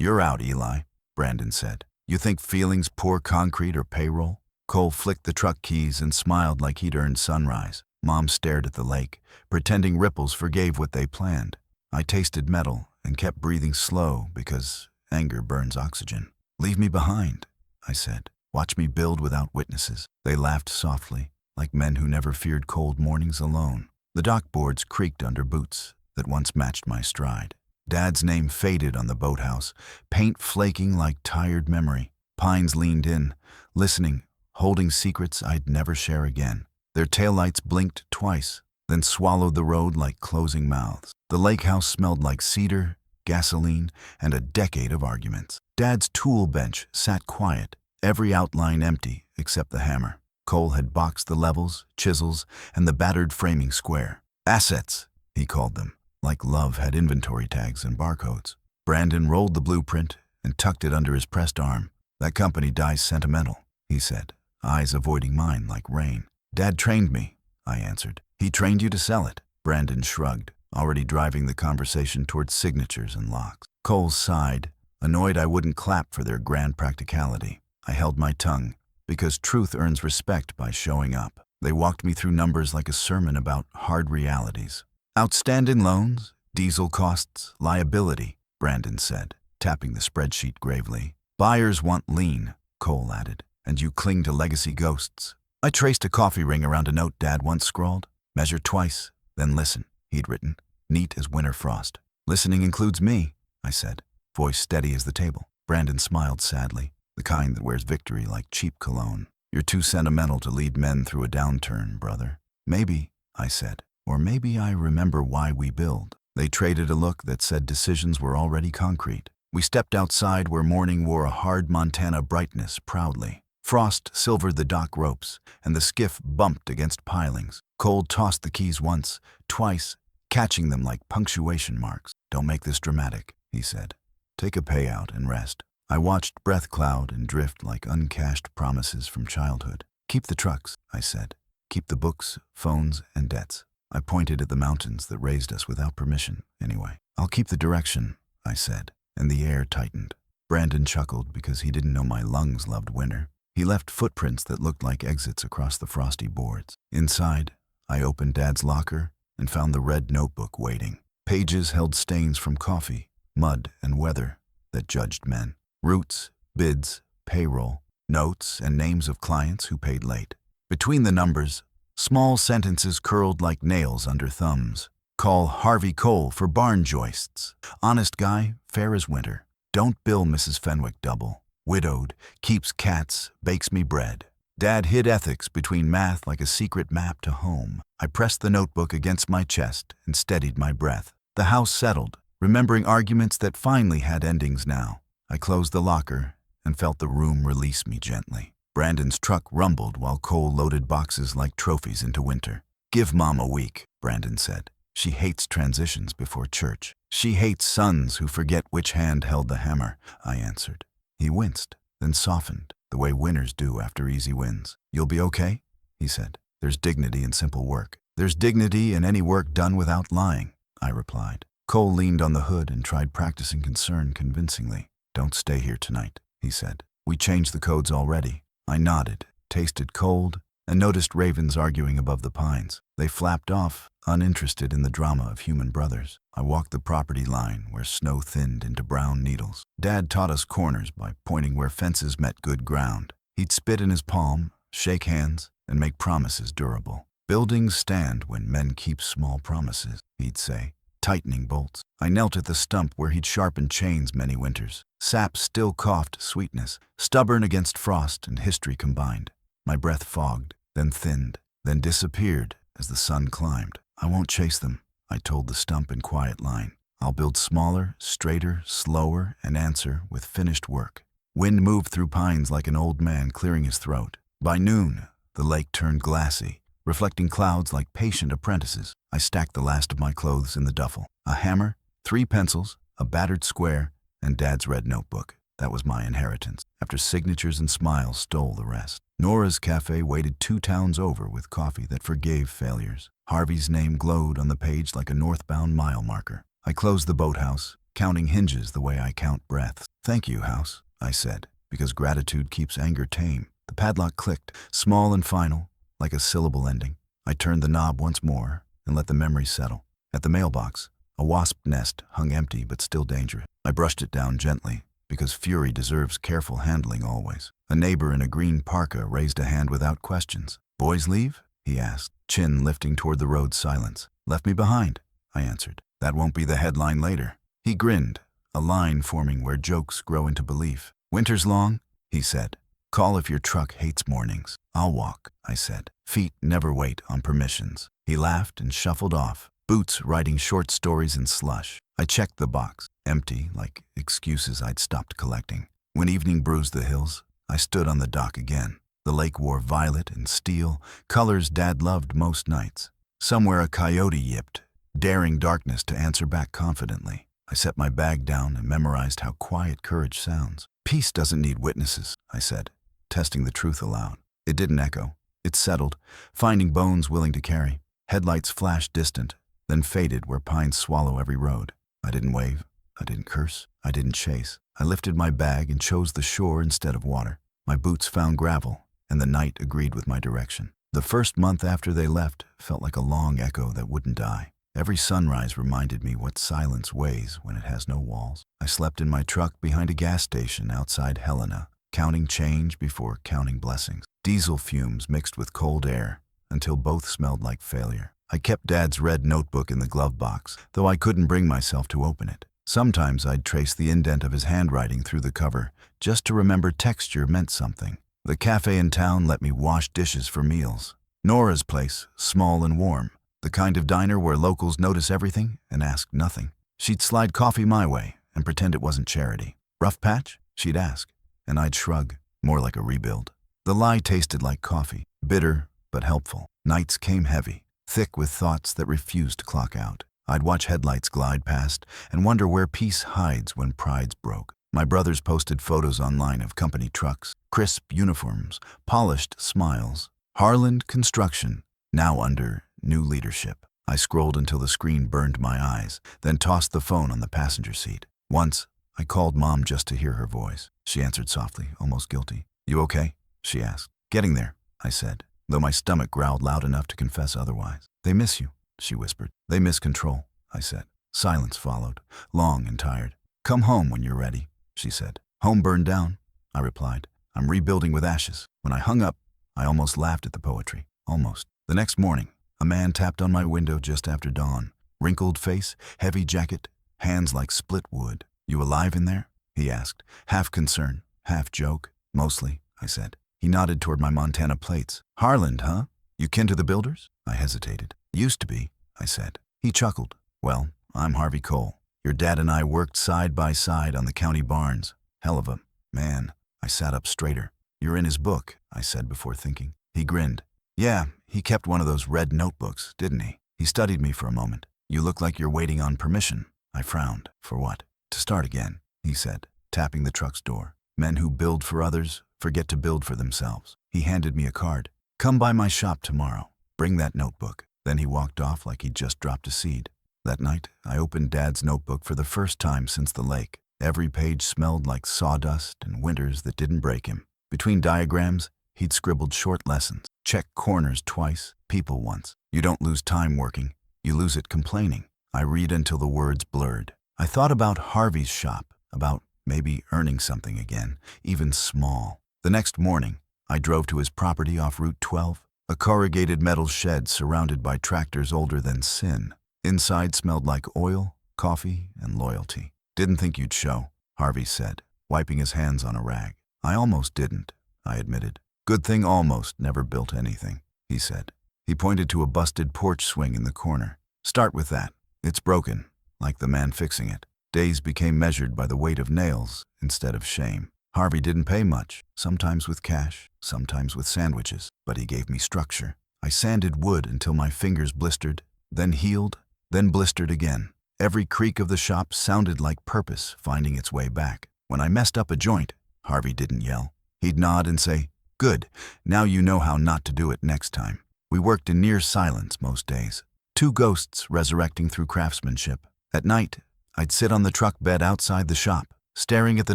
"You're out, Eli," Brandon said. "You think feelings pour concrete or payroll?" Cole flicked the truck keys and smiled like he'd earned sunrise. Mom stared at the lake, pretending ripples forgave what they planned. I tasted metal and kept breathing slow because anger burns oxygen. "Leave me behind," I said. "Watch me build without witnesses." They laughed softly, like men who never feared cold mornings alone. The dock boards creaked under boots that once matched my stride. Dad's name faded on the boathouse, paint flaking like tired memory. Pines leaned in, listening, holding secrets I'd never share again. Their taillights blinked twice, then swallowed the road like closing mouths. The lake house smelled like cedar, gasoline, and a decade of arguments. Dad's tool bench sat quiet, every outline empty except the hammer. Cole had boxed the levels, chisels, and the battered framing square. "Assets," he called them, like love had inventory tags and barcodes. Brandon rolled the blueprint and tucked it under his pressed arm. "That company dies sentimental," he said, eyes avoiding mine like rain. "Dad trained me," I answered. "He trained you to sell it?" Brandon shrugged, already driving the conversation towards signatures and locks. Cole sighed, annoyed I wouldn't clap for their grand practicality. I held my tongue, because truth earns respect by showing up. They walked me through numbers like a sermon about hard realities. "Outstanding loans, diesel costs, liability," Brandon said, tapping the spreadsheet gravely. "Buyers want lean," Cole added, "and you cling to legacy ghosts." I traced a coffee ring around a note Dad once scrawled. "Measure twice, then listen," he'd written, neat as winter frost. "Listening includes me," I said, voice steady as the table. Brandon smiled sadly, the kind that wears victory like cheap cologne. "You're too sentimental to lead men through a downturn, brother." "Maybe," I said, "or maybe I remember why we build." They traded a look that said decisions were already concrete. We stepped outside where morning wore a hard Montana brightness proudly. Frost silvered the dock ropes, and the skiff bumped against pilings. Cole tossed the keys once, twice, catching them like punctuation marks. "Don't make this dramatic," he said. "Take a payout and rest." I watched breath cloud and drift like uncashed promises from childhood. "Keep the trucks," I said. "Keep the books, phones, and debts." I pointed at the mountains that raised us without permission, anyway. "I'll keep the direction," I said, and the air tightened. Brandon chuckled because he didn't know my lungs loved winter. He left footprints that looked like exits across the frosty boards. Inside, I opened Dad's locker and found the red notebook waiting. Pages held stains from coffee, mud, and weather that judged men. Routes, bids, payroll, notes, and names of clients who paid late. Between the numbers, small sentences curled like nails under thumbs. "Call Harvey Cole for barn joists. Honest guy, fair as winter. Don't bill Mrs. Fenwick double. Widowed, keeps cats, bakes me bread." Dad hid ethics between math like a secret map to home. I pressed the notebook against my chest and steadied my breath. The house settled, remembering arguments that finally had endings now. I closed the locker and felt the room release me gently. Brandon's truck rumbled while Cole loaded boxes like trophies into winter. "Give Mom a week," Brandon said. "She hates transitions before church. She hates sons who forget which hand held the hammer," I answered. He winced, then softened, the way winners do after easy wins. "You'll be okay?" he said. "There's dignity in simple work." "There's dignity in any work done without lying," I replied. Cole leaned on the hood and tried practicing concern convincingly. "Don't stay here tonight," he said. "We changed the codes already." I nodded, tasted cold, and noticed ravens arguing above the pines. They flapped off, uninterested in the drama of human brothers. I walked the property line where snow thinned into brown needles. Dad taught us corners by pointing where fences met good ground. He'd spit in his palm, shake hands, and make promises durable. "Buildings stand when men keep small promises," he'd say, tightening bolts. I knelt at the stump where he'd sharpened chains many winters. Sap still coughed sweetness, stubborn against frost and history combined. My breath fogged, then thinned, then disappeared as the sun climbed. "I won't chase them," I told the stump in quiet line. "I'll build smaller, straighter, slower, and answer with finished work." Wind moved through pines like an old man clearing his throat. By noon, the lake turned glassy, reflecting clouds like patient apprentices. I stacked the last of my clothes in the duffel. A hammer, 3 pencils, a battered square, and Dad's red notebook. That was my inheritance. After signatures and smiles stole the rest. Nora's cafe waited 2 towns over with coffee that forgave failures. Harvey's name glowed on the page like a northbound mile marker. I closed the boathouse, counting hinges the way I count breaths. "Thank you, house," I said, because gratitude keeps anger tame. The padlock clicked, small and final, like a syllable ending. I turned the knob once more and let the memory settle. At the mailbox, a wasp nest hung empty but still dangerous. I brushed it down gently, because fury deserves careful handling always. A neighbor in a green parka raised a hand without questions. "Boys leave?" he asked, chin lifting toward the road's silence. "Left me behind," I answered. "That won't be the headline later." He grinned, a line forming where jokes grow into belief. "Winter's long," he said. "Call if your truck hates mornings." "I'll walk," I said. Feet never wait on permissions. He laughed and shuffled off, boots writing short stories in slush. I checked the box, empty, like excuses I'd stopped collecting. When evening bruised the hills, I stood on the dock again. The lake wore violet and steel, colors Dad loved most nights. Somewhere a coyote yipped, daring darkness to answer back confidently. I set my bag down and memorized how quiet courage sounds. "Peace doesn't need witnesses," I said, testing the truth aloud. It didn't echo. It settled, finding bones willing to carry. Headlights flashed distant, then faded where pines swallow every road. I didn't wave. I didn't curse. I didn't chase. I lifted my bag and chose the shore instead of water. My boots found gravel, and the night agreed with my direction. The first month after they left felt like a long echo that wouldn't die. Every sunrise reminded me what silence weighs when it has no walls. I slept in my truck behind a gas station outside Helena, counting change before counting blessings. Diesel fumes mixed with cold air until both smelled like failure. I kept Dad's red notebook in the glove box, though I couldn't bring myself to open it. Sometimes I'd trace the indent of his handwriting through the cover, just to remember texture meant something. The cafe in town let me wash dishes for meals. Nora's place, small and warm, the kind of diner where locals notice everything and ask nothing. She'd slide coffee my way and pretend it wasn't charity. "Rough patch?" she'd ask, and I'd shrug, more like a rebuild. The lie tasted like coffee, bitter but helpful. Nights came heavy, thick with thoughts that refused to clock out. I'd watch headlights glide past and wonder where peace hides when pride's broke. My brothers posted photos online of company trucks, crisp uniforms, polished smiles. Harland Construction, now under new leadership. I scrolled until the screen burned my eyes, then tossed the phone on the passenger seat. Once, I called Mom just to hear her voice. She answered softly, almost guilty. "You okay?" she asked. "Getting there," I said, though my stomach growled loud enough to confess otherwise. "They miss you," she whispered. "They miss control," I said. Silence followed, long and tired. "Come home when you're ready," she said. "Home burned down," I replied. "I'm rebuilding with ashes." When I hung up, I almost laughed at the poetry. Almost. The next morning, a man tapped on my window just after dawn. Wrinkled face, heavy jacket, hands like split wood. "You alive in there?" he asked, half concern, half joke. "Mostly," I said. He nodded toward my Montana plates. "Harland, huh? You kin to the builders?" I hesitated. "Used to be," I said. He chuckled. "Well, I'm Harvey Cole. Your dad and I worked side by side on the county barns. Hell of a man." I sat up straighter. "You're in his book," I said before thinking. He grinned. "Yeah, he kept one of those red notebooks, didn't he?" He studied me for a moment. "You look like you're waiting on permission." I frowned. "For what?" "To start again," he said, tapping the truck's door. "Men who build for others forget to build for themselves." He handed me a card. "Come by my shop tomorrow. Bring that notebook." Then he walked off like he'd just dropped a seed. That night, I opened Dad's notebook for the first time since the lake. Every page smelled like sawdust and winters that didn't break him. Between diagrams, he'd scribbled short lessons. Check corners twice, people once. You don't lose time working. You lose it complaining. I read until the words blurred. I thought about Harvey's shop, about maybe earning something again, even small. The next morning, I drove to his property off Route 12, a corrugated metal shed surrounded by tractors older than sin. Inside smelled like oil, coffee, and loyalty. "Didn't think you'd show," Harvey said, wiping his hands on a rag. "I almost didn't," I admitted. "Good thing almost never built anything," he said. He pointed to a busted porch swing in the corner. "Start with that. It's broken, like the man fixing it." Days became measured by the weight of nails instead of shame. Harvey didn't pay much, sometimes with cash, sometimes with sandwiches, but he gave me structure. I sanded wood until my fingers blistered, then healed, then blistered again. Every creak of the shop sounded like purpose finding its way back. When I messed up a joint, Harvey didn't yell. He'd nod and say, "Good, now you know how not to do it next time." We worked in near silence most days. Two ghosts resurrecting through craftsmanship. At night, I'd sit on the truck bed outside the shop, staring at the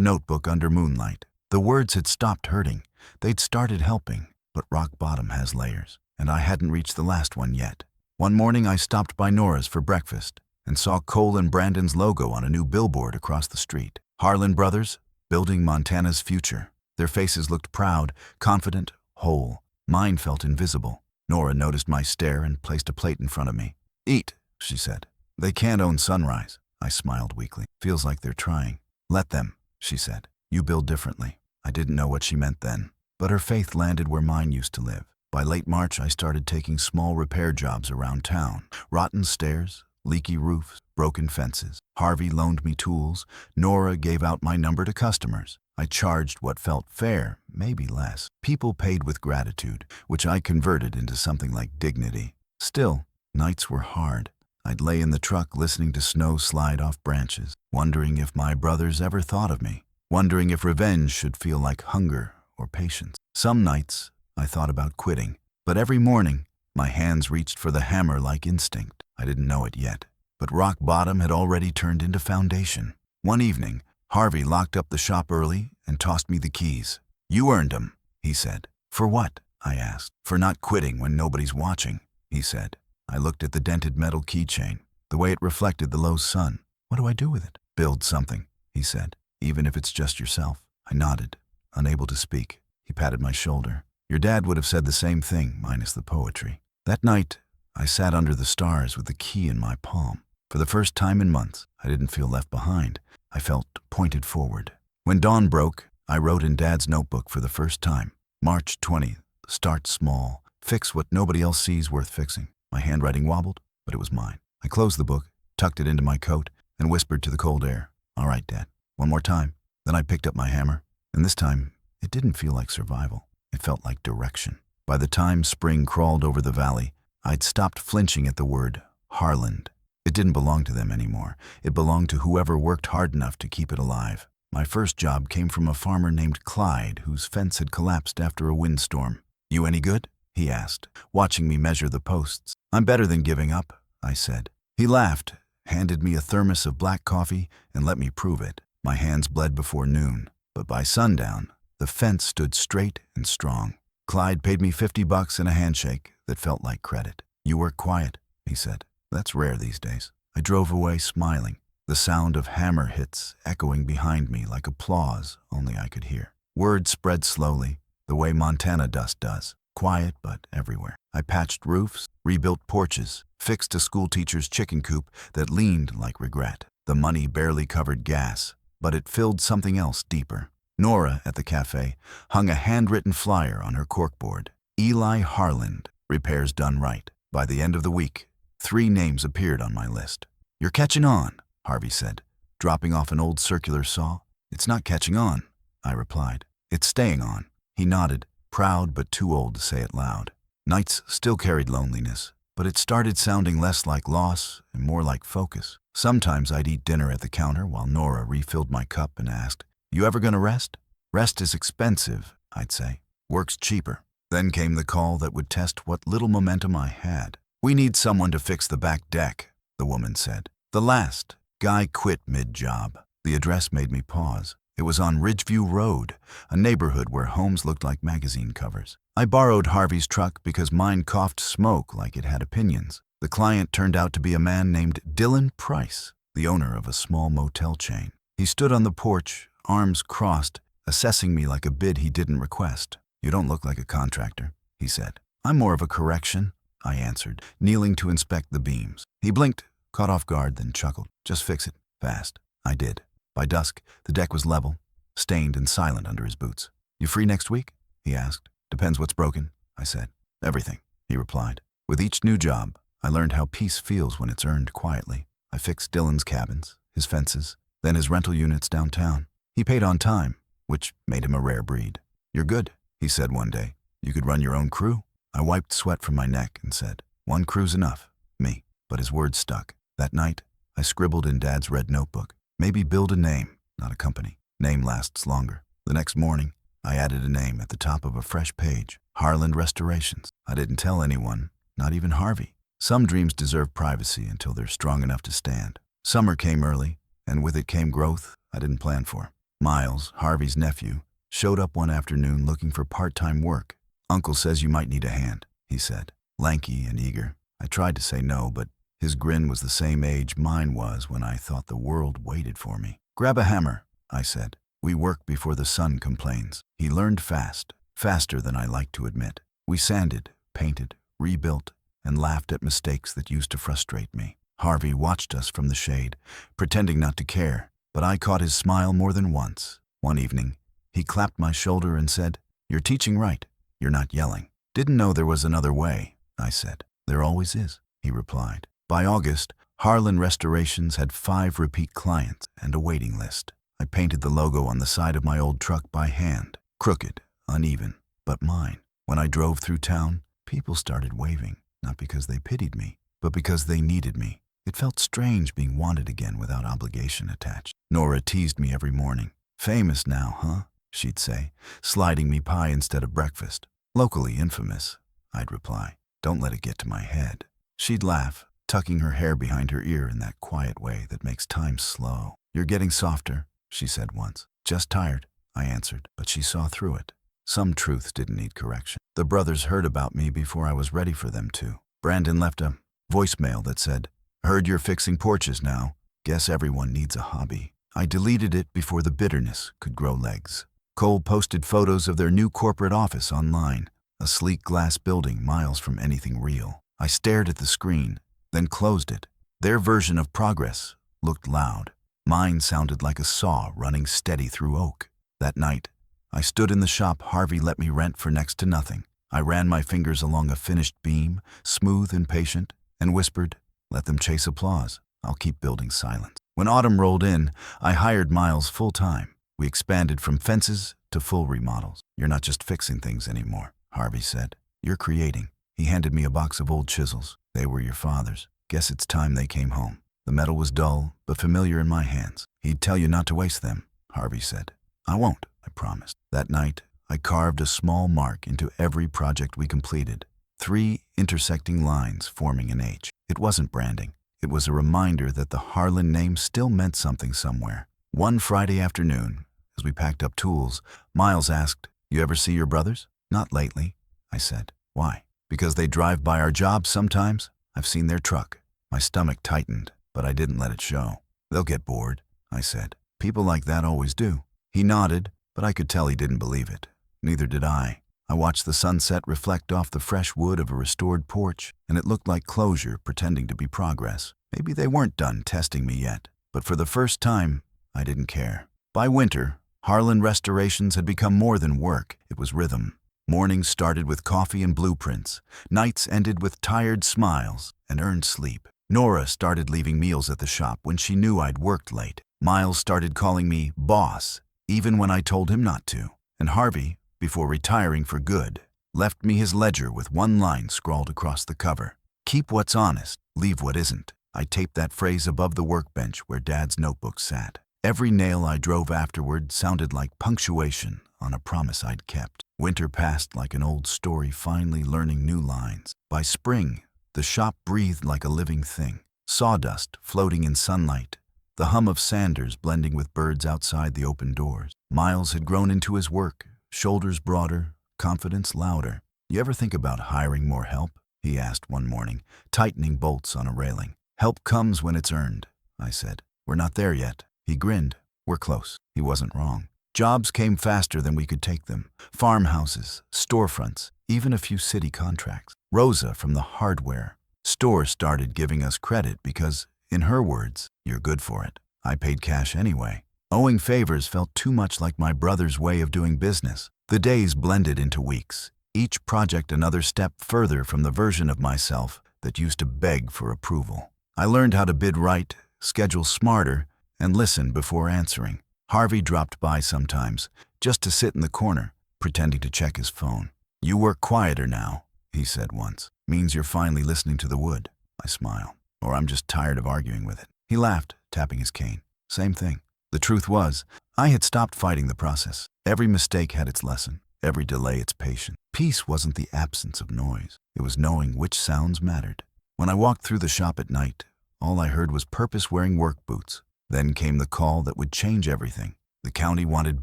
notebook under moonlight. The words had stopped hurting. They'd started helping, but rock bottom has layers, and I hadn't reached the last one yet. One morning I stopped by Nora's for breakfast and saw Cole and Brandon's logo on a new billboard across the street. Harlan Brothers, building Montana's future. Their faces looked proud, confident, whole. Mine felt invisible. Nora noticed my stare and placed a plate in front of me. "Eat," she said. "They can't own Sunrise." I smiled weakly. "Feels like they're trying." "Let them," she said. "You build differently." I didn't know what she meant then, but her faith landed where mine used to live. By late March, I started taking small repair jobs around town. Rotten stairs, leaky roofs, broken fences. Harvey loaned me tools. Nora gave out my number to customers. I charged what felt fair, maybe less. People paid with gratitude, which I converted into something like dignity. Still, nights were hard. I'd lay in the truck listening to snow slide off branches, wondering if my brothers ever thought of me, wondering if revenge should feel like hunger or patience. Some nights, I thought about quitting, but every morning, my hands reached for the hammer like instinct. I didn't know it yet, but rock bottom had already turned into foundation. One evening, Harvey locked up the shop early and tossed me the keys. "You earned 'em," he said. "For what?" I asked. "For not quitting when nobody's watching," he said. I looked at the dented metal keychain, the way it reflected the low sun. "What do I do with it?" "Build something," he said, "even if it's just yourself." I nodded, unable to speak. He patted my shoulder. "Your dad would have said the same thing, minus the poetry." That night, I sat under the stars with the key in my palm. For the first time in months, I didn't feel left behind. I felt pointed forward. When dawn broke, I wrote in Dad's notebook for the first time. March 20th, start small. Fix what nobody else sees worth fixing. My handwriting wobbled, but it was mine. I closed the book, tucked it into my coat, and whispered to the cold air, "All right, Dad, one more time." Then I picked up my hammer, and this time, it didn't feel like survival. It felt like direction. By the time spring crawled over the valley, I'd stopped flinching at the word Harland. It didn't belong to them anymore. It belonged to whoever worked hard enough to keep it alive. My first job came from a farmer named Clyde, whose fence had collapsed after a windstorm. "You any good?" he asked, watching me measure the posts. "I'm better than giving up," I said. He laughed, handed me a thermos of black coffee, and let me prove it. My hands bled before noon, but by sundown, the fence stood straight and strong. Clyde paid me $50 and a handshake that felt like credit. "You work quiet," he said. "That's rare these days." I drove away smiling, the sound of hammer hits echoing behind me like applause only I could hear. Word spread slowly, the way Montana dust does, quiet but everywhere. I patched roofs, rebuilt porches, fixed a schoolteacher's chicken coop that leaned like regret. The money barely covered gas, but it filled something else deeper. Nora, at the cafe, hung a handwritten flyer on her corkboard. "Eli Harland, repairs done right." By the end of the week, 3 names appeared on my list. "You're catching on," Harvey said, dropping off an old circular saw. "It's not catching on," I replied. "It's staying on." He nodded, proud but too old to say it loud. Nights still carried loneliness, but it started sounding less like loss and more like focus. Sometimes I'd eat dinner at the counter while Nora refilled my cup and asked, "You ever gonna rest?" "Rest is expensive," I'd say. "Work's cheaper." Then came the call that would test what little momentum I had. "We need someone to fix the back deck," the woman said. The last guy quit mid-job. The address made me pause. It was on Ridgeview Road, a neighborhood where homes looked like magazine covers. I borrowed Harvey's truck because mine coughed smoke like it had opinions. The client turned out to be a man named Dylan Price, the owner of a small motel chain. He stood on the porch, arms crossed, assessing me like a bid he didn't request. "You don't look like a contractor," he said. "I'm more of a correction," I answered, kneeling to inspect the beams. He blinked, caught off guard, then chuckled. "Just fix it, fast." I did. By dusk, the deck was level, stained and silent under his boots. "You free next week?" he asked. "Depends what's broken," I said. "Everything," he replied. With each new job, I learned how peace feels when it's earned quietly. I fixed Dylan's cabins, his fences, then his rental units downtown. He paid on time, which made him a rare breed. "You're good," he said one day. "You could run your own crew." I wiped sweat from my neck and said, "One crew's enough, me." But his words stuck. That night, I scribbled in Dad's red notebook, "Maybe build a name, not a company. Name lasts longer." The next morning, I added a name at the top of a fresh page, Harland Restorations. I didn't tell anyone, not even Harvey. Some dreams deserve privacy until they're strong enough to stand. Summer came early, and with it came growth I didn't plan for. Miles, Harvey's nephew, showed up one afternoon looking for part-time work. "Uncle says you might need a hand," he said, lanky and eager. I tried to say no, but his grin was the same age mine was when I thought the world waited for me. "Grab a hammer," I said. "We work before the sun complains." He learned fast, faster than I like to admit. We sanded, painted, rebuilt, and laughed at mistakes that used to frustrate me. Harvey watched us from the shade, pretending not to care, but I caught his smile more than once. One evening, he clapped my shoulder and said, "You're teaching right. You're not yelling." "Didn't know there was another way," I said. "There always is," he replied. By August, Harlan Restorations had 5 repeat clients and a waiting list. I painted the logo on the side of my old truck by hand, crooked, uneven, but mine. When I drove through town, people started waving, not because they pitied me, but because they needed me. It felt strange being wanted again without obligation attached. Nora teased me every morning. "Famous now, huh?" she'd say, sliding me pie instead of breakfast. "Locally infamous," I'd reply. "Don't let it get to my head." She'd laugh, tucking her hair behind her ear in that quiet way that makes time slow. "You're getting softer," she said once. "Just tired," I answered, but she saw through it. Some truths didn't need correction. The brothers heard about me before I was ready for them to. Brandon left a voicemail that said, "Heard you're fixing porches now. Guess everyone needs a hobby." I deleted it before the bitterness could grow legs. Cole posted photos of their new corporate office online, a sleek glass building miles from anything real. I stared at the screen, then closed it. Their version of progress looked loud. Mine sounded like a saw running steady through oak. That night, I stood in the shop Harvey let me rent for next to nothing. I ran my fingers along a finished beam, smooth and patient, and whispered, "Let them chase applause. I'll keep building silence." When autumn rolled in, I hired Miles full-time. We expanded from fences to full remodels. "You're not just fixing things anymore," Harvey said. "You're creating." He handed me a box of old chisels. "They were your father's. Guess it's time they came home." The metal was dull, but familiar in my hands. "He'd tell you not to waste them," Harvey said. "I won't," I promised. That night, I carved a small mark into every project we completed. 3 intersecting lines forming an H. It wasn't branding. It was a reminder that the Harlan name still meant something somewhere. One Friday afternoon, as we packed up tools, Miles asked, "You ever see your brothers?" "Not lately," I said. "Why?" "Because they drive by our jobs sometimes. I've seen their truck." My stomach tightened, but I didn't let it show. "They'll get bored," I said. "People like that always do." He nodded, but I could tell he didn't believe it. Neither did I. I watched the sunset reflect off the fresh wood of a restored porch, and it looked like closure pretending to be progress. Maybe they weren't done testing me yet, but for the first time, I didn't care. By winter, Harlan Restorations had become more than work. It was rhythm. Mornings started with coffee and blueprints. Nights ended with tired smiles and earned sleep. Nora started leaving meals at the shop when she knew I'd worked late. Miles started calling me boss, even when I told him not to. And Harvey, before retiring for good, left me his ledger with one line scrawled across the cover. "Keep what's honest, leave what isn't." I taped that phrase above the workbench where Dad's notebook sat. Every nail I drove afterward sounded like punctuation on a promise I'd kept. Winter passed like an old story finally learning new lines. By spring, the shop breathed like a living thing. Sawdust floating in sunlight, the hum of sanders blending with birds outside the open doors. Miles had grown into his work, shoulders broader, confidence louder. "You ever think about hiring more help?" he asked one morning, tightening bolts on a railing. "Help comes when it's earned," I said. "We're not there yet." He grinned. "We're close." He wasn't wrong. Jobs came faster than we could take them. Farmhouses, storefronts, even a few city contracts. Rosa from the hardware store started giving us credit because, in her words, "You're good for it." I paid cash anyway. Owing favors felt too much like my brother's way of doing business. The days blended into weeks, each project another step further from the version of myself that used to beg for approval. I learned how to bid right, schedule smarter, and listen before answering. Harvey dropped by sometimes, just to sit in the corner, pretending to check his phone. "You work quieter now," he said once. "Means you're finally listening to the wood." I smiled. "Or I'm just tired of arguing with it." He laughed, tapping his cane. "Same thing." The truth was, I had stopped fighting the process. Every mistake had its lesson, every delay its patience. Peace wasn't the absence of noise. It was knowing which sounds mattered. When I walked through the shop at night, all I heard was purpose-wearing work boots, Then came the call that would change everything. The county wanted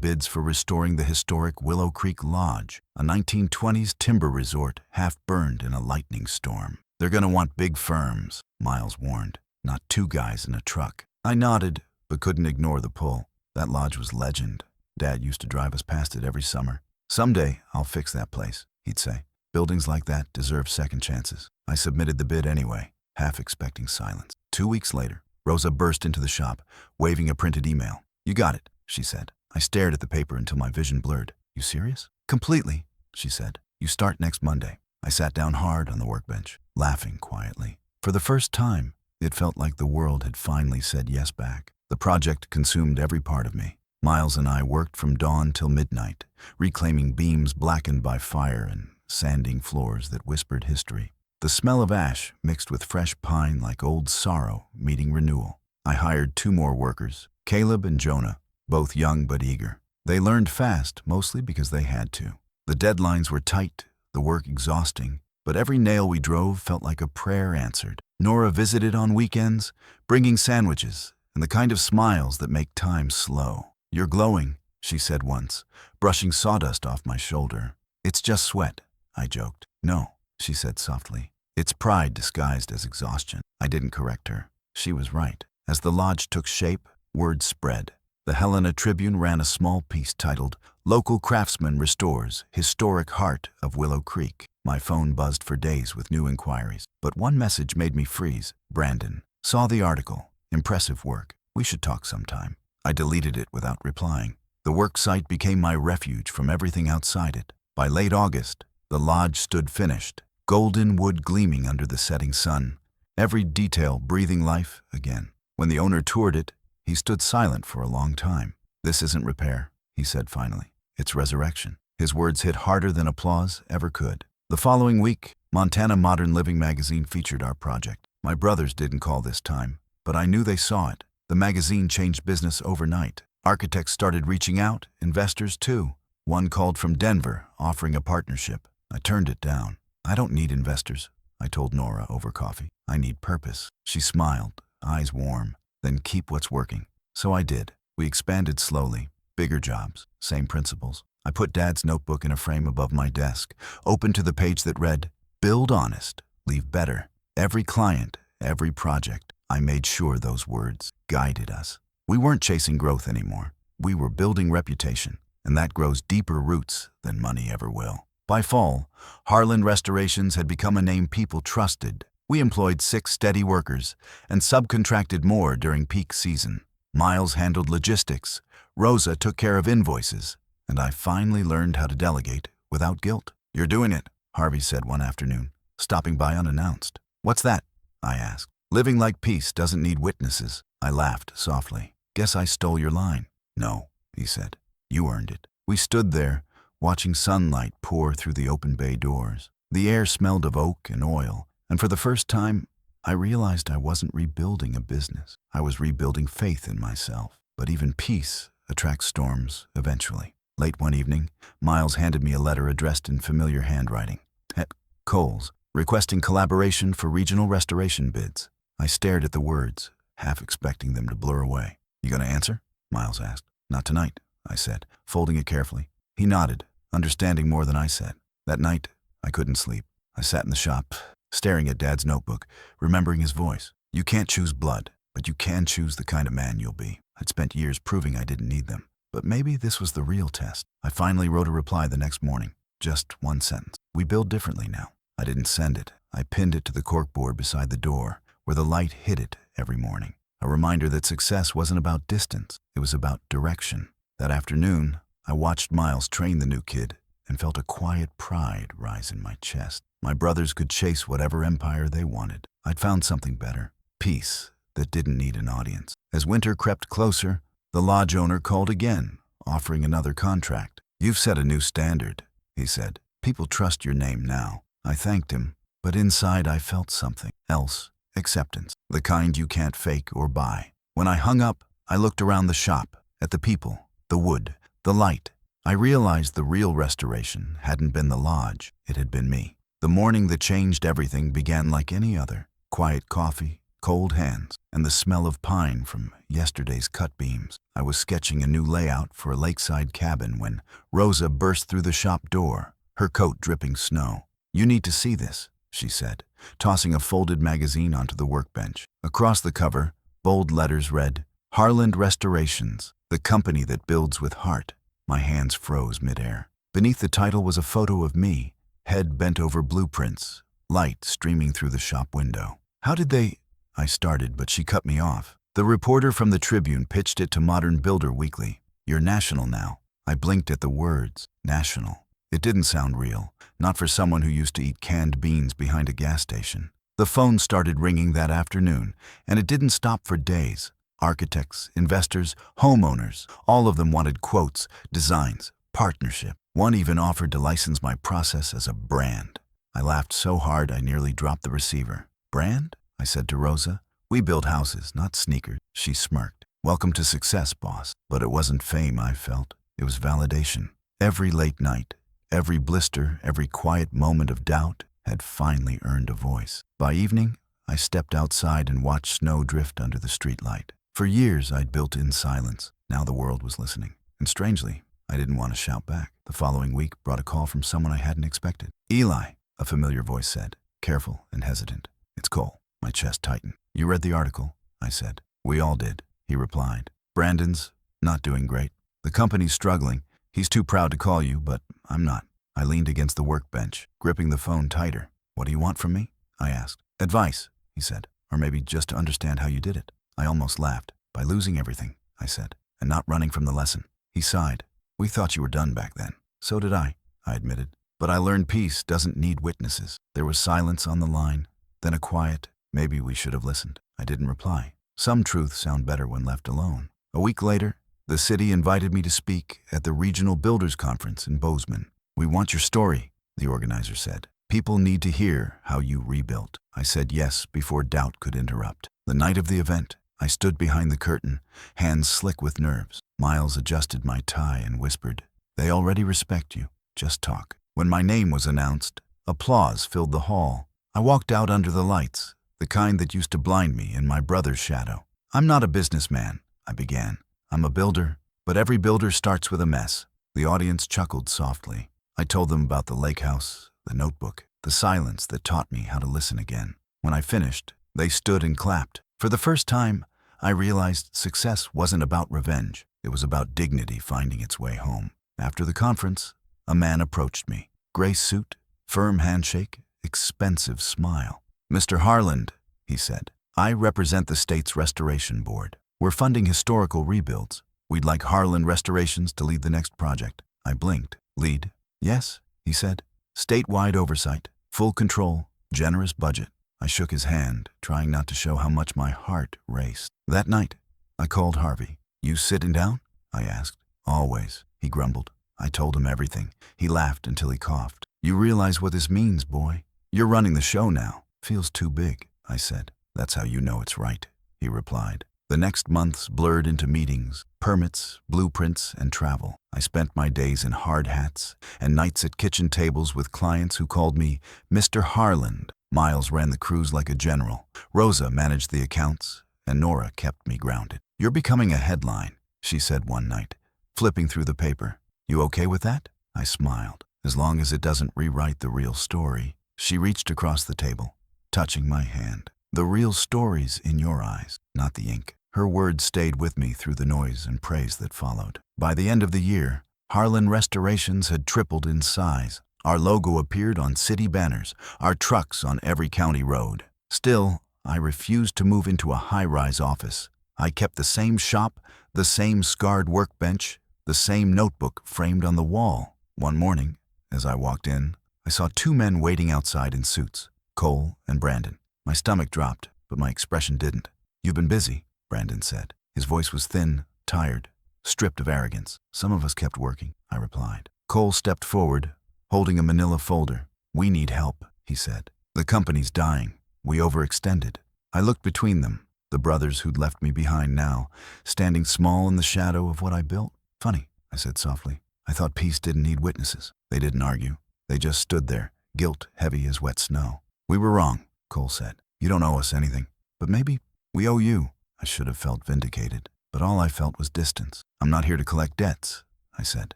bids for restoring the historic Willow Creek Lodge, a 1920s timber resort half burned in a lightning storm. "They're gonna want big firms," Miles warned, "not two guys in a truck." I nodded, but couldn't ignore the pull. That lodge was legend. Dad used to drive us past it every summer. "Someday, I'll fix that place," he'd say. Buildings like that deserve second chances. I submitted the bid anyway, half expecting silence. 2 weeks later, Rosa burst into the shop, waving a printed email. "You got it," she said. I stared at the paper until my vision blurred. "You serious?" "Completely," she said. "You start next Monday." I sat down hard on the workbench, laughing quietly. For the first time, it felt like the world had finally said yes back. The project consumed every part of me. Miles and I worked from dawn till midnight, reclaiming beams blackened by fire and sanding floors that whispered history. The smell of ash mixed with fresh pine like old sorrow meeting renewal. I hired 2 more workers, Caleb and Jonah, both young but eager. They learned fast, mostly because they had to. The deadlines were tight, the work exhausting, but every nail we drove felt like a prayer answered. Nora visited on weekends, bringing sandwiches and the kind of smiles that make time slow. "You're glowing," she said once, brushing sawdust off my shoulder. "It's just sweat," I joked. "No," she said softly. "It's pride disguised as exhaustion." I didn't correct her. She was right. As the lodge took shape, word spread. The Helena Tribune ran a small piece titled, "Local Craftsman Restores Historic Heart of Willow Creek." My phone buzzed for days with new inquiries, but one message made me freeze. "Brandon, saw the article. Impressive work. We should talk sometime." I deleted it without replying. The work site became my refuge from everything outside it. By late August, the lodge stood finished, golden wood gleaming under the setting sun, every detail breathing life again. When the owner toured it, he stood silent for a long time. "This isn't repair," he said finally. "It's resurrection." His words hit harder than applause ever could. The following week, Montana Modern Living magazine featured our project. My brothers didn't call this time, but I knew they saw it. The magazine changed business overnight. Architects started reaching out, investors too. One called from Denver, offering a partnership. I turned it down. "I don't need investors," I told Nora over coffee. "I need purpose." She smiled, eyes warm. "Then keep what's working." So I did. We expanded slowly. Bigger jobs, same principles. I put Dad's notebook in a frame above my desk, open to the page that read, "Build honest, leave better." Every client, every project, I made sure those words guided us. We weren't chasing growth anymore. We were building reputation, and that grows deeper roots than money ever will. By fall, Harlan Restorations had become a name people trusted. We employed 6 steady workers and subcontracted more during peak season. Miles handled logistics, Rosa took care of invoices, and I finally learned how to delegate without guilt. "You're doing it," Harvey said one afternoon, stopping by unannounced. "What's that?" I asked. "Living like peace doesn't need witnesses." I laughed softly. "Guess I stole your line." "No," he said. "You earned it." We stood there, watching sunlight pour through the open bay doors. The air smelled of oak and oil, and for the first time, I realized I wasn't rebuilding a business. I was rebuilding faith in myself. But even peace attracts storms eventually. Late one evening, Miles handed me a letter addressed in familiar handwriting. Het Coles, requesting collaboration for regional restoration bids. I stared at the words, half expecting them to blur away. "You gonna answer?" Miles asked. "Not tonight," I said, folding it carefully. He nodded, understanding more than I said. That night, I couldn't sleep. I sat in the shop, staring at Dad's notebook, remembering his voice. "You can't choose blood, but you can choose the kind of man you'll be." I'd spent years proving I didn't need them. But maybe this was the real test. I finally wrote a reply the next morning. Just one sentence. "We build differently now." I didn't send it. I pinned it to the corkboard beside the door, where the light hit it every morning. A reminder that success wasn't about distance. It was about direction. That afternoon, I watched Miles train the new kid and felt a quiet pride rise in my chest. My brothers could chase whatever empire they wanted. I'd found something better. Peace that didn't need an audience. As winter crept closer, the lodge owner called again, offering another contract. "You've set a new standard," he said. "People trust your name now." I thanked him, but inside I felt something else. Acceptance. The kind you can't fake or buy. When I hung up, I looked around the shop, at the people, the wood, the light. I realized the real restoration hadn't been the lodge, it had been me. The morning that changed everything began like any other. Quiet coffee, cold hands, and the smell of pine from yesterday's cut beams. I was sketching a new layout for a lakeside cabin when Rosa burst through the shop door, her coat dripping snow. "You need to see this," she said, tossing a folded magazine onto the workbench. Across the cover, bold letters read, "Harland Restorations, the company that builds with heart." My hands froze midair. Beneath the title was a photo of me, head bent over blueprints, light streaming through the shop window. "How did they—" I started, but she cut me off. "The reporter from the Tribune pitched it to Modern Builder Weekly. You're national now." I blinked at the words, national. It didn't sound real, not for someone who used to eat canned beans behind a gas station. The phone started ringing that afternoon, and it didn't stop for days. Architects, investors, homeowners, all of them wanted quotes, designs, partnership. One even offered to license my process as a brand. I laughed so hard I nearly dropped the receiver. "Brand?" I said to Rosa. "We build houses, not sneakers." She smirked. "Welcome to success, boss." But it wasn't fame I felt. It was validation. Every late night, every blister, every quiet moment of doubt had finally earned a voice. By evening, I stepped outside and watched snow drift under the streetlight. For years, I'd built in silence. Now the world was listening. And strangely, I didn't want to shout back. The following week brought a call from someone I hadn't expected. "Eli," a familiar voice said, careful and hesitant. "It's Cole." My chest tightened. "You read the article?" I said. "We all did," he replied. "Brandon's not doing great. The company's struggling. He's too proud to call you, but I'm not." I leaned against the workbench, gripping the phone tighter. "What do you want from me?" I asked. "Advice," he said, "or maybe just to understand how you did it." I almost laughed. "By losing everything," I said, "and not running from the lesson." He sighed. "We thought you were done back then." "So did I admitted. "But I learned peace doesn't need witnesses." There was silence on the line, then a quiet, "Maybe we should have listened." I didn't reply. Some truths sound better when left alone. A week later, the city invited me to speak at the Regional Builders Conference in Bozeman. "We want your story," the organizer said. "People need to hear how you rebuilt." I said yes before doubt could interrupt. The night of the event, I stood behind the curtain, hands slick with nerves. Miles adjusted my tie and whispered, "They already respect you. Just talk." When my name was announced, applause filled the hall. I walked out under the lights, the kind that used to blind me in my brother's shadow. "I'm not a businessman," I began. "I'm a builder, but every builder starts with a mess." The audience chuckled softly. I told them about the lake house, the notebook, the silence that taught me how to listen again. When I finished, they stood and clapped. For the first time, I realized success wasn't about revenge. It was about dignity finding its way home. After the conference, a man approached me. Gray suit, firm handshake, expensive smile. "Mr. Harland," he said, "I represent the state's restoration board. We're funding historical rebuilds. We'd like Harland Restorations to lead the next project." I blinked. "Lead?" "Yes," he said. "Statewide oversight, full control, generous budget." I shook his hand, trying not to show how much my heart raced. That night, I called Harvey. "You sitting down?" I asked. "Always," he grumbled. I told him everything. He laughed until he coughed. "You realize what this means, boy? You're running the show now." "Feels too big," I said. "That's how you know it's right," he replied. The next months blurred into meetings, permits, blueprints, and travel. I spent my days in hard hats and nights at kitchen tables with clients who called me Mr. Harland. Miles ran the crews like a general. Rosa managed the accounts, and Nora kept me grounded. "You're becoming a headline," she said one night, flipping through the paper. "You okay with that?" I smiled. "As long as it doesn't rewrite the real story." She reached across the table, touching my hand. "The real story's in your eyes, not the ink." Her words stayed with me through the noise and praise that followed. By the end of the year, Harland Restorations had tripled in size. Our logo appeared on city banners, our trucks on every county road. Still, I refused to move into a high-rise office. I kept the same shop, the same scarred workbench, the same notebook framed on the wall. One morning, as I walked in, I saw two men waiting outside in suits, Cole and Brandon. My stomach dropped, but my expression didn't. "You've been busy," Brandon said. His voice was thin, tired, stripped of arrogance. "Some of us kept working," I replied. Cole stepped forward, holding a manila folder. "We need help," he said. "The company's dying. We overextended." I looked between them, the brothers who'd left me behind now, standing small in the shadow of what I built. "Funny," I said softly. "I thought peace didn't need witnesses." They didn't argue. They just stood there, guilt heavy as wet snow. "We were wrong," Cole said. "You don't owe us anything, But maybe we owe you. I should have felt vindicated, but all I felt was distance. I'm not here to collect debts, I said.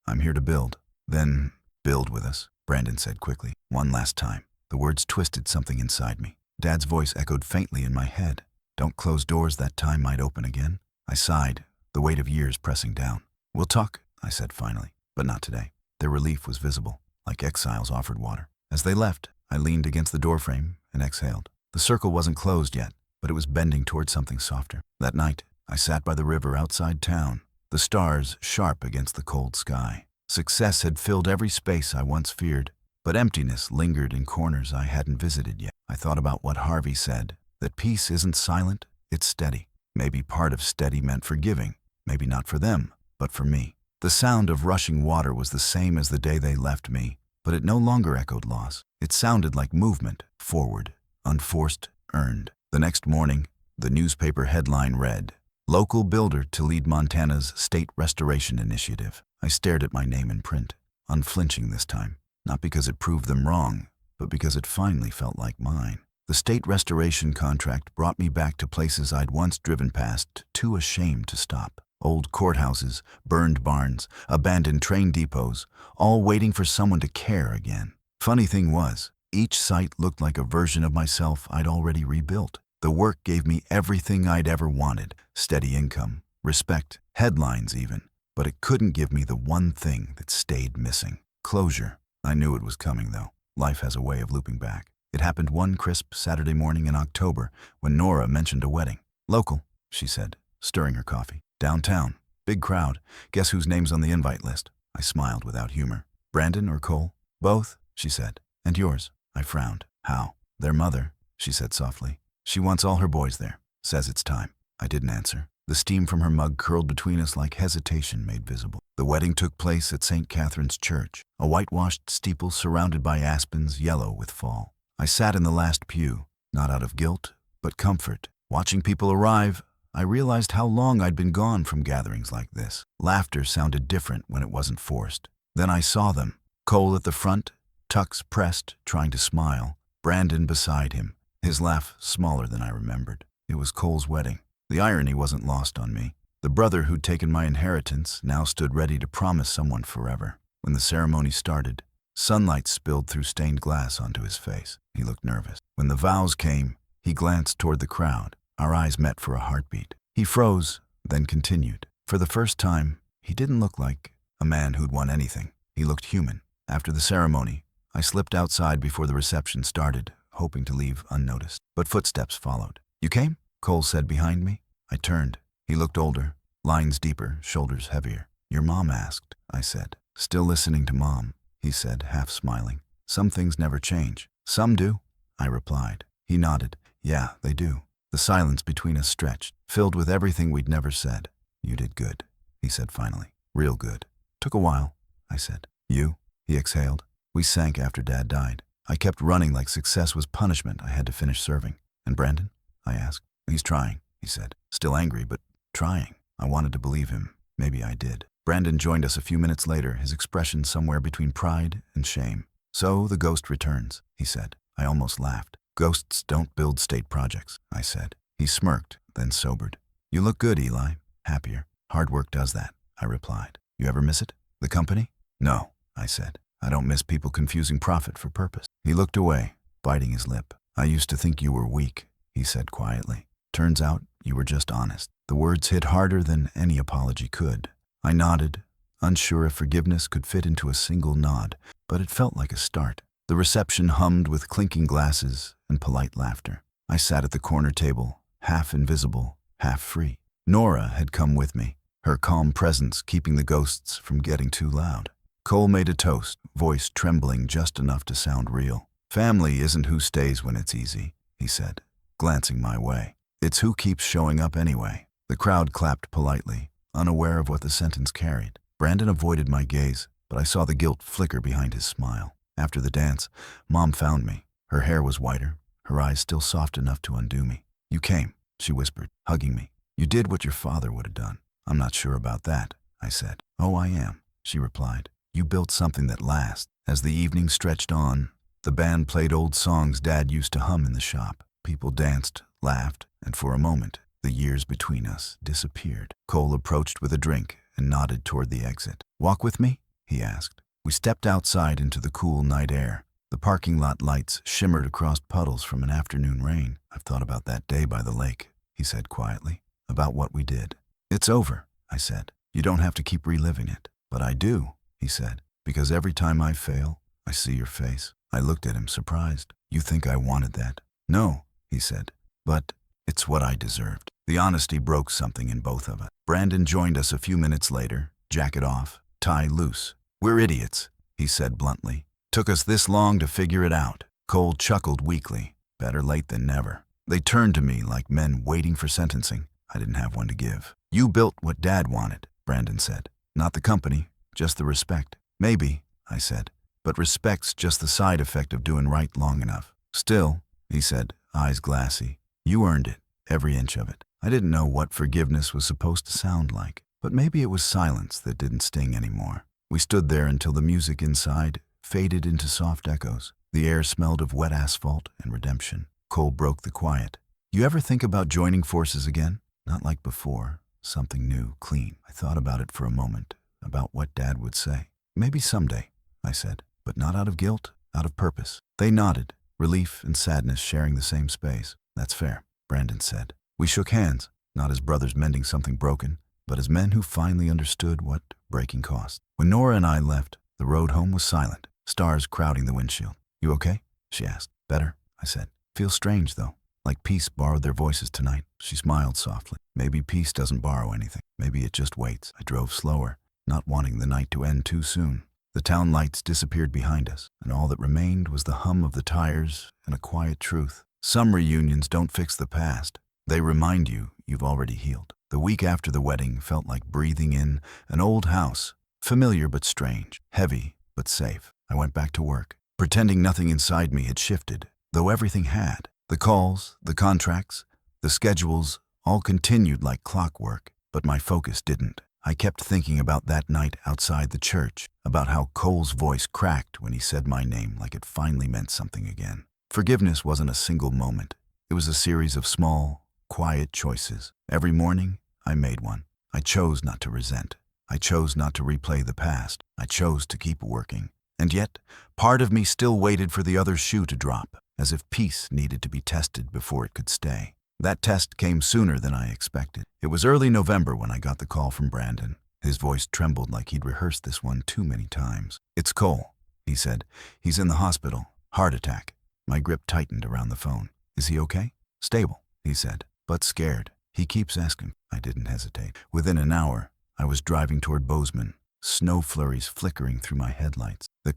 I'm here to build. Then build with us, Brandon said quickly. One last time. The words twisted something inside me. Dad's voice echoed faintly in my head. Don't close doors that time might open again. I sighed, the weight of years pressing down. We'll talk, I said finally, but not today. Their relief was visible, like exiles offered water. As they left, I leaned against the doorframe and exhaled. The circle wasn't closed yet, but it was bending toward something softer. That night, I sat by the river outside town, the stars sharp against the cold sky. Success had filled every space I once feared, but emptiness lingered in corners I hadn't visited yet. I thought about what Harvey said, that peace isn't silent, it's steady. Maybe part of steady meant forgiving, maybe not for them, but for me. The sound of rushing water was the same as the day they left me, but it no longer echoed loss. It sounded like movement, forward, unforced, earned. The next morning, the newspaper headline read, "Local builder to lead Montana's state restoration initiative." I stared at my name in print, unflinching this time, not because it proved them wrong, but because it finally felt like mine. The state restoration contract brought me back to places I'd once driven past, too ashamed to stop. Old courthouses, burned barns, abandoned train depots, all waiting for someone to care again. Funny thing was, each site looked like a version of myself I'd already rebuilt. The work gave me everything I'd ever wanted, steady income, respect, headlines even, but it couldn't give me the one thing that stayed missing. Closure. I knew it was coming though. Life has a way of looping back. It happened one crisp Saturday morning in October when Nora mentioned a wedding. Local, she said, stirring her coffee. Downtown. Big crowd. Guess whose name's on the invite list? I smiled without humor. Brandon or Cole? Both, she said. And yours? I frowned. How? Their mother, she said softly. She wants all her boys there. Says it's time. I didn't answer. The steam from her mug curled between us like hesitation made visible. The wedding took place at St. Catherine's Church, a whitewashed steeple surrounded by aspens yellow with fall. I sat in the last pew, not out of guilt, but comfort. Watching people arrive, I realized how long I'd been gone from gatherings like this. Laughter sounded different when it wasn't forced. Then I saw them. Cole at the front, tucks pressed, trying to smile. Brandon beside him, his laugh smaller than I remembered. It was Cole's wedding. The irony wasn't lost on me. The brother who'd taken my inheritance now stood ready to promise someone forever. When the ceremony started, sunlight spilled through stained glass onto his face. He looked nervous. When the vows came, he glanced toward the crowd. Our eyes met for a heartbeat. He froze, then continued. For the first time, he didn't look like a man who'd won anything. He looked human. After the ceremony, I slipped outside before the reception started, hoping to leave unnoticed. But footsteps followed. You came? Cole said behind me. I turned. He looked older, lines deeper, shoulders heavier. Your mom asked, I said. Still listening to Mom, he said, half smiling. Some things never change. Some do, I replied. He nodded. Yeah, they do. The silence between us stretched, filled with everything we'd never said. You did good, he said finally. Real good. Took a while, I said. You? He exhaled. We sank after Dad died. I kept running like success was punishment I had to finish serving. And Brandon? I asked. He's trying, he said. Still angry, but trying. I wanted to believe him. Maybe I did. Brandon joined us a few minutes later, his expression somewhere between pride and shame. So the ghost returns, he said. I almost laughed. Ghosts don't build state projects, I said. He smirked, then sobered. You look good, Eli. Happier. Hard work does that, I replied. You ever miss it? The company? No, I said. I don't miss people confusing profit for purpose. He looked away, biting his lip. I used to think you were weak, he said quietly. Turns out you were just honest. The words hit harder than any apology could. I nodded, unsure if forgiveness could fit into a single nod, but it felt like a start. The reception hummed with clinking glasses and polite laughter. I sat at the corner table, half invisible, half free. Nora had come with me, her calm presence keeping the ghosts from getting too loud. Cole made a toast, voice trembling just enough to sound real. Family isn't who stays when it's easy, he said, glancing my way. It's who keeps showing up anyway. The crowd clapped politely, unaware of what the sentence carried. Brandon avoided my gaze, but I saw the guilt flicker behind his smile. After the dance, Mom found me. Her hair was whiter, her eyes still soft enough to undo me. You came, she whispered, hugging me. You did what your father would have done. I'm not sure about that, I said. Oh, I am, she replied. You built something that lasts. As the evening stretched on, the band played old songs Dad used to hum in the shop. People danced, laughed, and for a moment, the years between us disappeared. Cole approached with a drink and nodded toward the exit. "Walk with me?" he asked. We stepped outside into the cool night air. The parking lot lights shimmered across puddles from an afternoon rain. "I've thought about that day by the lake," he said quietly. "About what we did." "It's over," I said. "You don't have to keep reliving it." "But I do," he said, "because every time I fail, I see your face." I looked at him, surprised. "You think I wanted that?" "No," he said, "but it's what I deserved." The honesty broke something in both of us. Brandon joined us a few minutes later, jacket off, tie loose. "We're idiots," he said bluntly. "Took us this long to figure it out." Cole chuckled weakly. Better late than never. They turned to me like men waiting for sentencing. I didn't have one to give. "You built what Dad wanted," Brandon said. "Not the company, just the respect." "Maybe," I said, "but respect's just the side effect of doing right long enough." "Still," he said, eyes glassy, "you earned it, every inch of it." I didn't know what forgiveness was supposed to sound like, but maybe it was silence that didn't sting anymore. We stood there until the music inside faded into soft echoes. The air smelled of wet asphalt and redemption. Cole broke the quiet. "You ever think about joining forces again?" "Not like before. Something new, clean." I thought about it for a moment, about what Dad would say. "Maybe someday," I said, "but not out of guilt, out of purpose." They nodded, relief and sadness sharing the same space. "That's fair," Brandon said. We shook hands, not as brothers mending something broken, but as men who finally understood what breaking cost. When Nora and I left, the road home was silent, stars crowding the windshield. "You okay?" she asked. "Better," I said. "Feels strange, though. Like peace borrowed their voices tonight." She smiled softly. "Maybe peace doesn't borrow anything. Maybe it just waits." I drove slower, not wanting the night to end too soon. The town lights disappeared behind us, and all that remained was the hum of the tires and a quiet truth. Some reunions don't fix the past. They remind you you've already healed. The week after the wedding felt like breathing in an old house, familiar but strange, heavy but safe. I went back to work, pretending nothing inside me had shifted, though everything had. The calls, the contracts, the schedules, all continued like clockwork, but my focus didn't. I kept thinking about that night outside the church, about how Cole's voice cracked when he said my name like it finally meant something again. Forgiveness wasn't a single moment. It was a series of small, quiet choices. Every morning, I made one. I chose not to resent. I chose not to replay the past. I chose to keep working. And yet, part of me still waited for the other shoe to drop, as if peace needed to be tested before it could stay. That test came sooner than I expected. It was early November when I got the call from Brandon. His voice trembled like he'd rehearsed this one too many times. "It's Cole," he said. "He's in the hospital. Heart attack." My grip tightened around the phone. "Is he okay?" "Stable," he said, "but scared. He keeps asking." I didn't hesitate. Within an hour, I was driving toward Bozeman, snow flurries flickering through my headlights. The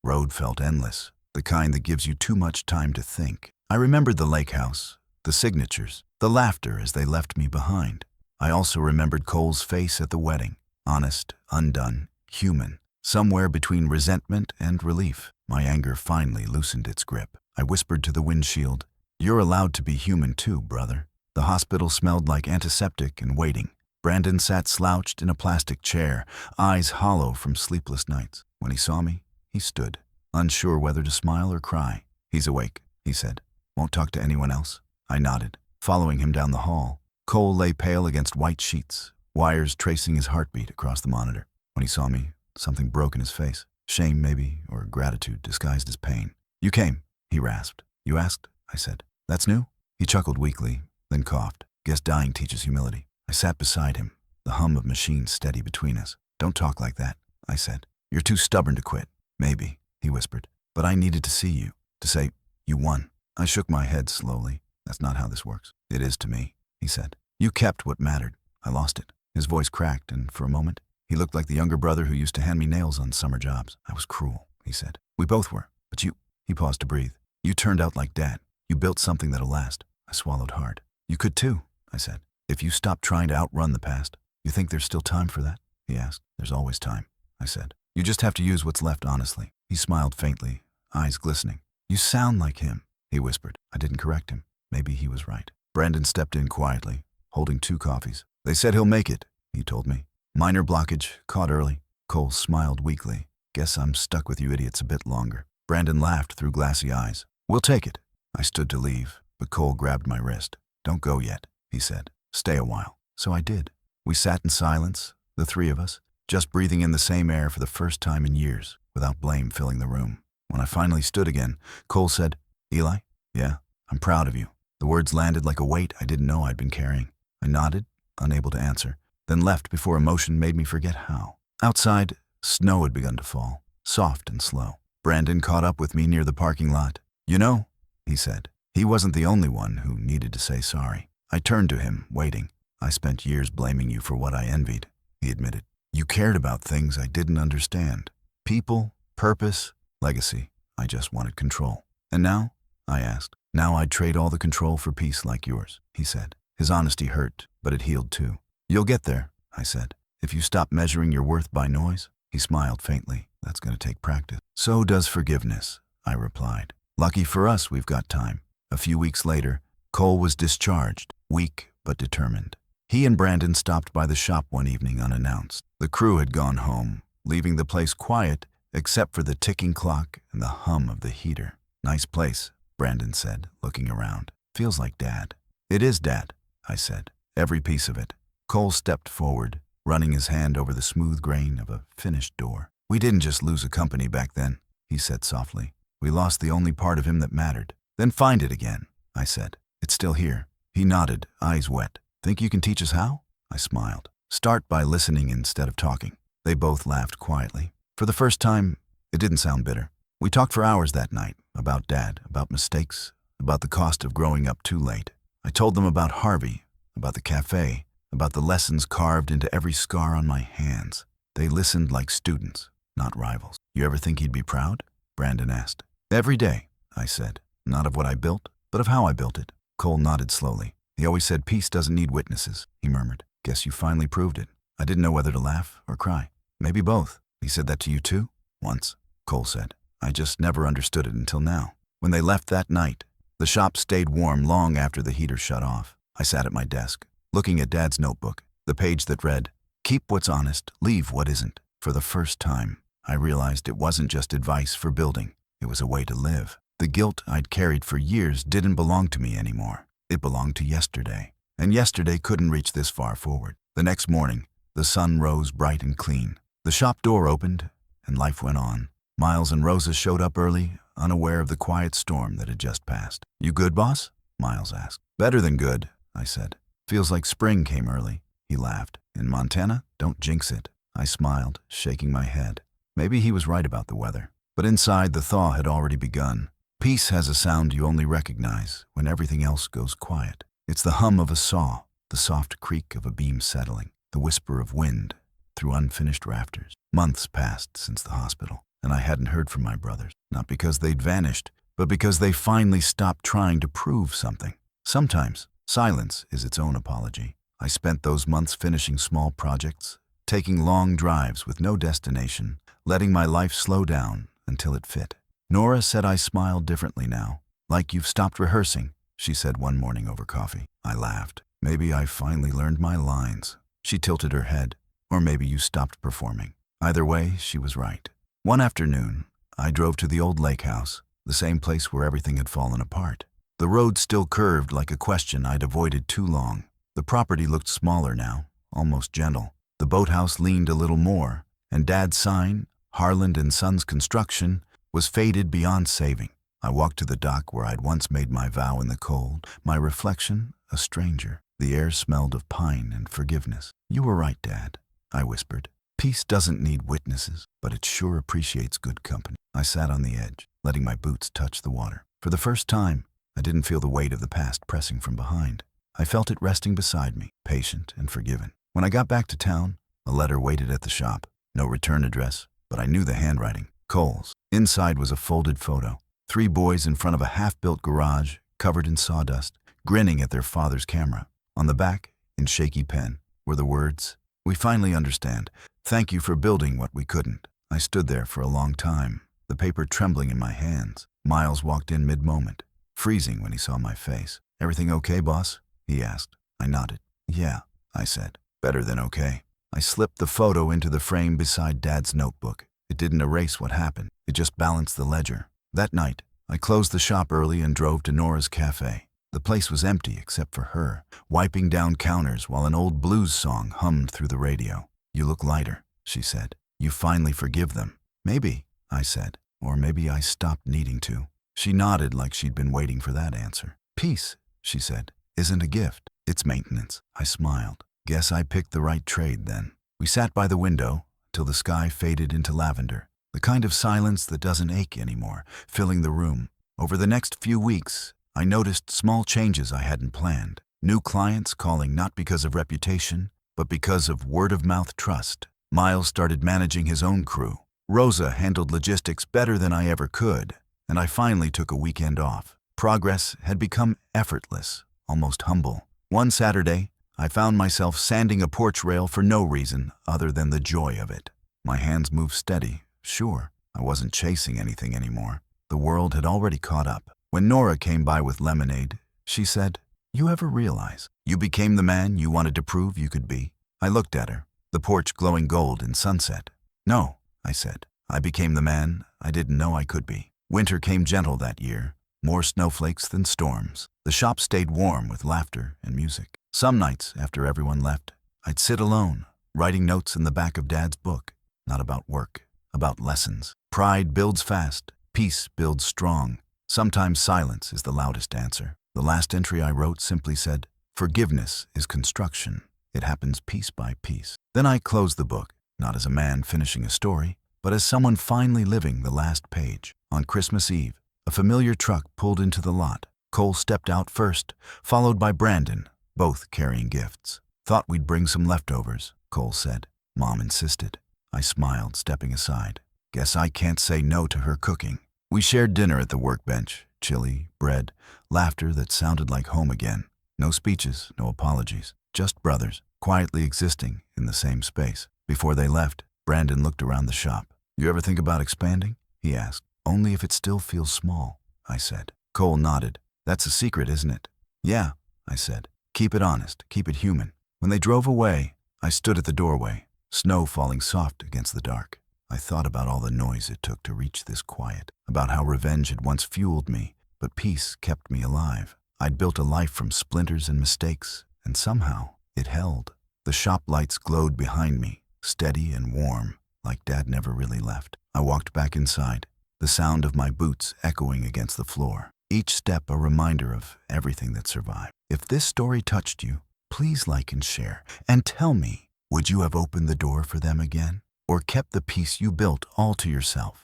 road felt endless, the kind that gives you too much time to think. I remembered the lake house, the signatures, the laughter as they left me behind. I also remembered Cole's face at the wedding, honest, undone, human. Somewhere between resentment and relief, my anger finally loosened its grip. I whispered to the windshield, "You're allowed to be human too, brother." The hospital smelled like antiseptic and waiting. Brandon sat slouched in a plastic chair, eyes hollow from sleepless nights. When he saw me, he stood, unsure whether to smile or cry. "He's awake," he said. "Won't talk to anyone else?" I nodded, following him down the hall. Cole lay pale against white sheets, wires tracing his heartbeat across the monitor. When he saw me, something broke in his face. Shame, maybe, or gratitude disguised as pain. "You came," he rasped. "You asked?" I said. "That's new?" He chuckled weakly, then coughed. "Guess dying teaches humility." I sat beside him, the hum of machines steady between us. "Don't talk like that," I said. "You're too stubborn to quit." "Maybe," he whispered. "But I needed to see you, to say, you won." I shook my head slowly. "That's not how this works." "It is to me," he said. "You kept what mattered. I lost it." His voice cracked, and for a moment, he looked like the younger brother who used to hand me nails on summer jobs. "I was cruel," he said. "We both were. But you—" He paused to breathe. "You turned out like Dad. You built something that'll last." I swallowed hard. "You could too," I said. "If you stop trying to outrun the past." "You think there's still time for that?" he asked. "There's always time," I said. "You just have to use what's left honestly." He smiled faintly, eyes glistening. "You sound like him," he whispered. I didn't correct him. Maybe he was right. Brandon stepped in quietly, holding 2 coffees. "They said he'll make it," he told me. "Minor blockage, caught early." Cole smiled weakly. "Guess I'm stuck with you idiots a bit longer." Brandon laughed through glassy eyes. "We'll take it." I stood to leave, but Cole grabbed my wrist. "Don't go yet," he said. "Stay a while." So I did. We sat in silence, the three of us, just breathing in the same air for the first time in years, without blame filling the room. When I finally stood again, Cole said, "Eli?" "Yeah, I'm proud of you." The words landed like a weight I didn't know I'd been carrying. I nodded, unable to answer, then left before emotion made me forget how. Outside, snow had begun to fall, soft and slow. Brandon caught up with me near the parking lot. "You know," he said. He wasn't the only one who needed to say sorry. I turned to him, waiting. "I spent years blaming you for what I envied," he admitted. "You cared about things I didn't understand. People, purpose, legacy. I just wanted control. And now?" I asked. "Now I'd trade all the control for peace like yours," he said. His honesty hurt, but it healed too. "You'll get there," I said. "If you stop measuring your worth by noise." He smiled faintly. "That's going to take practice." "So does forgiveness," I replied. "Lucky for us, we've got time." A few weeks later, Cole was discharged, weak but determined. He and Brandon stopped by the shop one evening unannounced. The crew had gone home, leaving the place quiet except for the ticking clock and the hum of the heater. "Nice place," Brandon said, looking around. "Feels like Dad." "It is Dad," I said. "Every piece of it." Cole stepped forward, running his hand over the smooth grain of a finished door. "We didn't just lose a company back then," he said softly. "We lost the only part of him that mattered." "Then find it again," I said. "It's still here." He nodded, eyes wet. "Think you can teach us how?" I smiled. "Start by listening instead of talking." They both laughed quietly. For the first time, it didn't sound bitter. We talked for hours that night, about Dad, about mistakes, about the cost of growing up too late. I told them about Harvey, about the cafe, about the lessons carved into every scar on my hands. They listened like students, not rivals. "You ever think he'd be proud?" Brandon asked. "Every day," I said. "Not of what I built, but of how I built it." Cole nodded slowly. "He always said peace doesn't need witnesses," he murmured. "Guess you finally proved it." I didn't know whether to laugh or cry. "Maybe both." "He said that to you too?" "Once," Cole said. "I just never understood it until now." When they left that night, the shop stayed warm long after the heater shut off. I sat at my desk, looking at Dad's notebook, the page that read, "Keep what's honest, leave what isn't." For the first time, I realized it wasn't just advice for building. It was a way to live. The guilt I'd carried for years didn't belong to me anymore. It belonged to yesterday. And yesterday couldn't reach this far forward. The next morning, the sun rose bright and clean. The shop door opened, and life went on. Miles and Rosa showed up early, unaware of the quiet storm that had just passed. "You good, boss?" Miles asked. "Better than good," I said. "Feels like spring came early." He laughed. "In Montana? Don't jinx it." I smiled, shaking my head. Maybe he was right about the weather. But inside, the thaw had already begun. Peace has a sound you only recognize when everything else goes quiet. It's the hum of a saw, the soft creak of a beam settling, the whisper of wind through unfinished rafters. Months passed since the hospital, and I hadn't heard from my brothers. Not because they'd vanished, but because they finally stopped trying to prove something. Sometimes, silence is its own apology. I spent those months finishing small projects, taking long drives with no destination, letting my life slow down until it fit. Nora said I smiled differently now. "Like you've stopped rehearsing," she said one morning over coffee. I laughed. "Maybe I finally learned my lines." She tilted her head. "Or maybe you stopped performing." Either way, she was right. One afternoon, I drove to the old lake house, the same place where everything had fallen apart. The road still curved like a question I'd avoided too long. The property looked smaller now, almost gentle. The boathouse leaned a little more, and Dad's sign, Harland and Sons Construction, was faded beyond saving. I walked to the dock where I'd once made my vow in the cold, my reflection a stranger. The air smelled of pine and forgiveness. "You were right, Dad," I whispered. "Peace doesn't need witnesses, but it sure appreciates good company." I sat on the edge, letting my boots touch the water. For the first time, I didn't feel the weight of the past pressing from behind. I felt it resting beside me, patient and forgiven. When I got back to town, a letter waited at the shop. No return address, but I knew the handwriting. Cole's. Inside was a folded photo. 3 boys in front of a half-built garage, covered in sawdust, grinning at their father's camera. On the back, in shaky pen, were the words, "We finally understand. Thank you for building what we couldn't." I stood there for a long time, the paper trembling in my hands. Miles walked in mid-moment, freezing when he saw my face. "Everything okay, boss?" he asked. I nodded. "Yeah," I said. "Better than okay." I slipped the photo into the frame beside Dad's notebook. It didn't erase what happened. It just balanced the ledger. That night, I closed the shop early and drove to Nora's cafe. The place was empty except for her, wiping down counters while an old blues song hummed through the radio. "You look lighter," she said. "You finally forgive them." "Maybe," I said. "Or maybe I stopped needing to." She nodded like she'd been waiting for that answer. "Peace," she said, "isn't a gift. It's maintenance." I smiled. Guess I picked the right trade then. We sat by the window till the sky faded into lavender, the kind of silence that doesn't ache anymore, filling the room. Over the next few weeks, I noticed small changes I hadn't planned. New clients calling not because of reputation, but because of word-of-mouth trust. Miles started managing his own crew. Rosa handled logistics better than I ever could, and I finally took a weekend off. Progress had become effortless, almost humble. One Saturday, I found myself sanding a porch rail for no reason other than the joy of it. My hands moved steady. Sure, I wasn't chasing anything anymore. The world had already caught up. When Nora came by with lemonade, she said, "You ever realize you became the man you wanted to prove you could be?" I looked at her, the porch glowing gold in sunset. "No," I said. "I became the man I didn't know I could be." Winter came gentle that year, more snowflakes than storms. The shop stayed warm with laughter and music. Some nights, after everyone left, I'd sit alone, writing notes in the back of Dad's book. Not about work, about lessons. Pride builds fast, peace builds strong. Sometimes silence is the loudest answer. The last entry I wrote simply said, "Forgiveness is construction. It happens piece by piece." Then I closed the book, not as a man finishing a story, but as someone finally living the last page. On Christmas Eve, a familiar truck pulled into the lot. Cole stepped out first, followed by Brandon, both carrying gifts. "Thought we'd bring some leftovers," Cole said. Mom insisted. I smiled, stepping aside. Guess I can't say no to her cooking. We shared dinner at the workbench, chili, bread, laughter that sounded like home again. No speeches, no apologies, just brothers, quietly existing in the same space. Before they left, Brandon looked around the shop. "You ever think about expanding?" he asked. "Only if it still feels small," I said. Cole nodded. "That's a secret, isn't it?" "Yeah," I said. "Keep it honest, keep it human." When they drove away, I stood at the doorway, snow falling soft against the dark. I thought about all the noise it took to reach this quiet, about how revenge had once fueled me, but peace kept me alive. I'd built a life from splinters and mistakes, and somehow it held. The shop lights glowed behind me, steady and warm, like Dad never really left. I walked back inside, the sound of my boots echoing against the floor. Each step a reminder of everything that survived. If this story touched you, please like and share, and tell me, would you have opened the door for them again? Or kept the peace you built all to yourself?